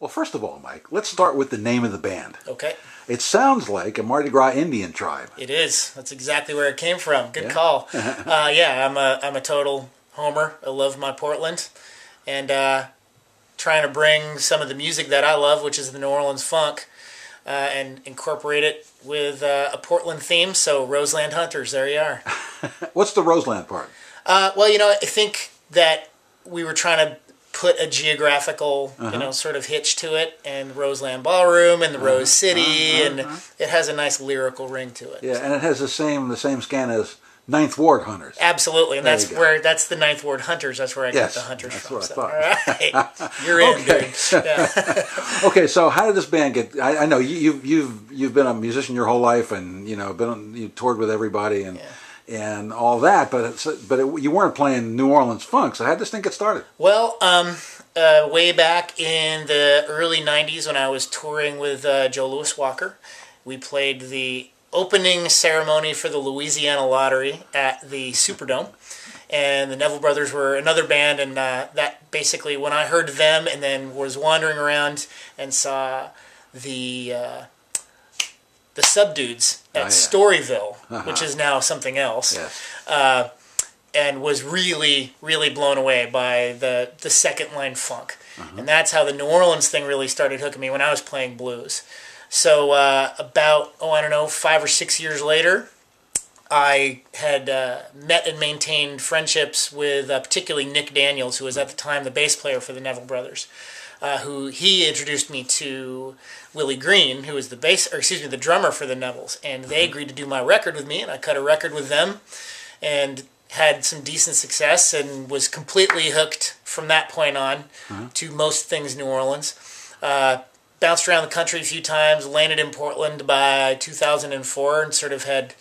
Well, first of all, Mike, let's start with the name of the band. Okay. It sounds like a Mardi Gras Indian tribe. It is. That's exactly where it came from. Good call. Yeah, I'm a total homer. I love my Portland, and trying to bring some of the music that I love, which is the New Orleans funk, and incorporate it with a Portland theme. So Roseland Hunters, there you are. What's the Roseland part? Well, I think that we were trying to put a geographical, sort of hitch to it, and Roseland Ballroom and the Rose City, and it has a nice lyrical ring to it. Yeah, and it has the same scan as Ninth Ward Hunters. Absolutely, and that's the Ninth Ward Hunters. That's where I got the Hunters that's from. What I thought. All right, you're in, dude. Yeah. Okay, so how did this band get? I know you've been a musician your whole life, and you toured with everybody and all that, but you weren't playing New Orleans funk. So how did this thing get started? Well, way back in the early '90s when I was touring with Joe Louis Walker, we played the opening ceremony for the Louisiana Lottery at the Superdome, and the Neville Brothers were another band, and that basically when I heard them and then was wandering around and saw the Subdudes at Storyville, which is now something else, and was really, really blown away by the second line funk. And that's how the New Orleans thing really started hooking me when I was playing blues. So about, 5 or 6 years later, I had met and maintained friendships with particularly Nick Daniels, who was at the time the bass player for the Neville Brothers, who he introduced me to Willie Green, who was the drummer for the Nevilles, and they agreed to do my record with me, and I cut a record with them, and had some decent success, and was completely hooked from that point on to most things New Orleans. Bounced around the country a few times, landed in Portland by 2004, and sort of had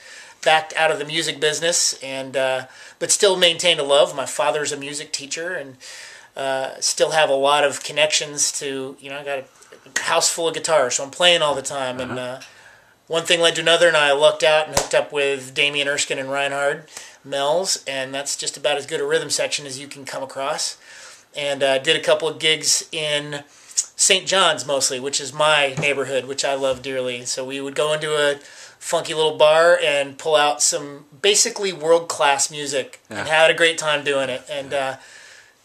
backed out of the music business, and but still maintained a love. My father's a music teacher, and still have a lot of connections to, I got a house full of guitars, so I'm playing all the time. And one thing led to another, and I lucked out and hooked up with Damien Erskine and Reinhard Mells, and that's just about as good a rhythm section as you can come across. And did a couple of gigs in St. John's mostly, which is my neighborhood, which I love dearly. So we would go into a funky little bar and pull out some basically world-class music and had a great time doing it. And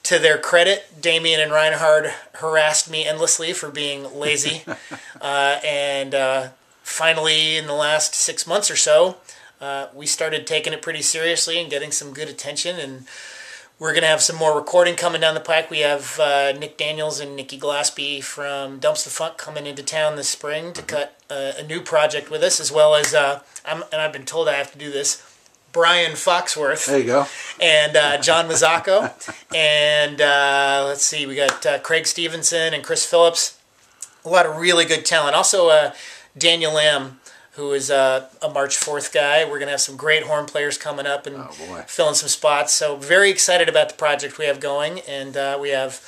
to their credit, Damien and Reinhard harassed me endlessly for being lazy. And finally, in the last 6 months or so, we started taking it pretty seriously and getting some good attention, and we're going to have some more recording coming down the pike. We have Nick Daniels and Nikki Glaspie from Dumps the Funk coming into town this spring to cut a new project with us, as well as, and I've been told I have to do this, Brian Foxworth. There you go. And John Mazzacco. And let's see, we got Craig Stevenson and Chris Phillips. A lot of really good talent. Also Daniel Lamb, who is a March 4th guy. We're going to have some great horn players coming up and filling some spots. So very excited about the project we have going. And we have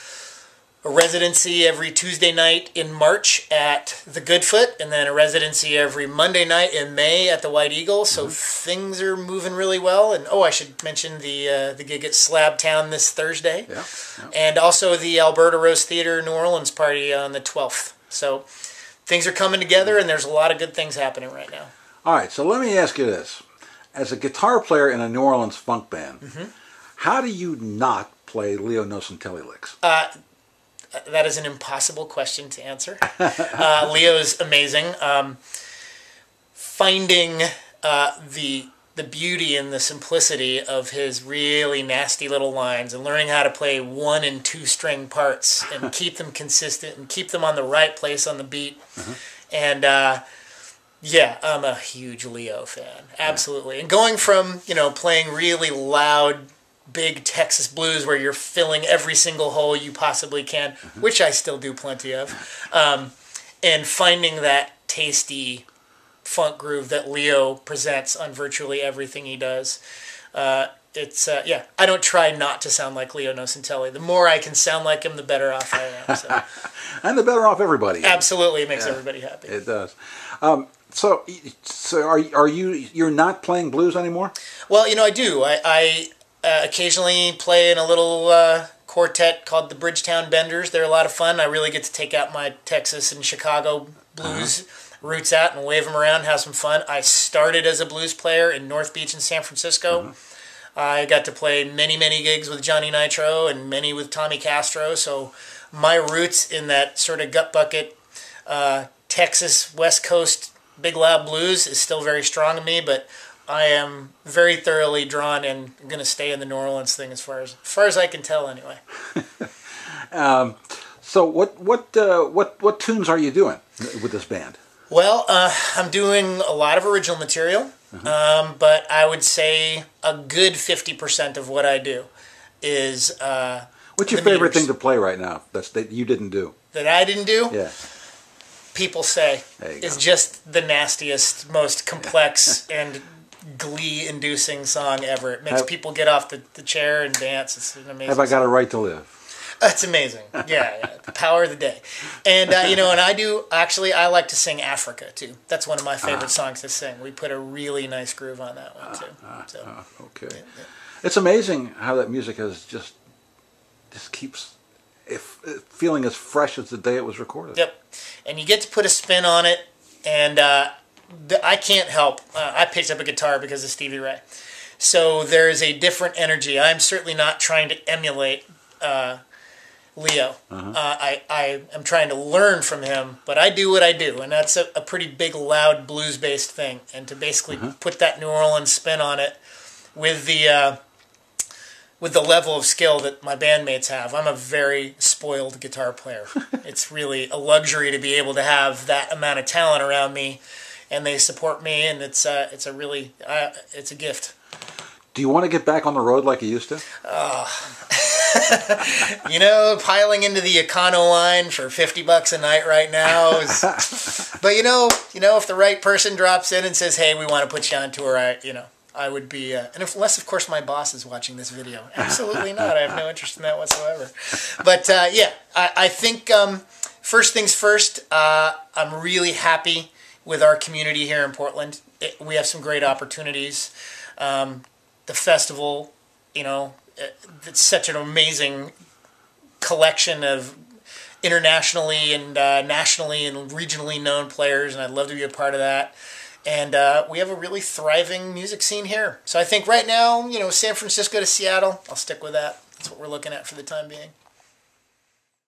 a residency every Tuesday night in March at the Goodfoot, and then a residency every Monday night in May at the White Eagle. So things are moving really well. And I should mention the gig at Slab Town this Thursday. And also the Alberta Rose Theater New Orleans party on the 12th. So things are coming together, and there's a lot of good things happening right now. All right, so let me ask you this. As a guitar player in a New Orleans funk band, how do you not play Leo Nocentelli licks? That is an impossible question to answer. Leo's amazing. Finding the beauty and the simplicity of his really nasty little lines, and learning how to play 1 and 2 string parts and keep them consistent and keep them on the right place on the beat. And I'm a huge Leo fan, absolutely. And going from playing really loud, big Texas blues where you're filling every single hole you possibly can, which I still do plenty of, and finding that tasty funk groove that Leo presents on virtually everything he does. I don't try not to sound like Leo Nocentelli. The more I can sound like him, the better off I am. So. And the better off everybody is. Absolutely, it makes everybody happy. It does. So you're not playing blues anymore? Well, I do. I occasionally play in a little quartet called the Bridgetown Benders. They're a lot of fun. I really get to take out my Texas and Chicago blues roots out and wave them around, have some fun. I started as a blues player in North Beach in San Francisco. I got to play many, many gigs with Johnny Nitro and many with Tommy Castro. So my roots in that sort of gut bucket Texas West Coast big loud blues is still very strong in me, but I am very thoroughly drawn and going to stay in the New Orleans thing as far as I can tell anyway. So what tunes are you doing with this band? Well, I'm doing a lot of original material, but I would say a good 50% of what I do is what's your favorite thing to play right now that you didn't do? That I didn't do? Yeah. People Say is just the nastiest, most complex and glee-inducing song ever. It makes people get off the chair and dance. It's an amazing Have I Got a Right to Live? It's amazing. Yeah. The power of the day. And, and I like to sing Africa, too. That's one of my favorite songs to sing. We put a really nice groove on that one, too. Okay. Yeah. It's amazing how that music has just keeps feeling as fresh as the day it was recorded. Yep. And you get to put a spin on it, and I can't help. I picked up a guitar because of Stevie Ray. So there is a different energy. I'm certainly not trying to emulate Leo. I am trying to learn from him, but I do what I do, and that's a pretty big, loud, blues-based thing. And to basically put that New Orleans spin on it with the level of skill that my bandmates have. I'm a very spoiled guitar player. It's really a luxury to be able to have that amount of talent around me, and they support me, and it's a gift. Do you want to get back on the road like you used to? Piling into the Econo line for $50 a night right now is. But if the right person drops in and says, "Hey, we want to put you on tour," I would be, unless, of course, my boss is watching this video. Absolutely not. I have no interest in that whatsoever. But, I think first things first, I'm really happy with our community here in Portland. We have some great opportunities. The festival, it's such an amazing collection of internationally and nationally and regionally known players, and I'd love to be a part of that. And we have a really thriving music scene here. So I think right now, San Francisco to Seattle, I'll stick with that. That's what we're looking at for the time being.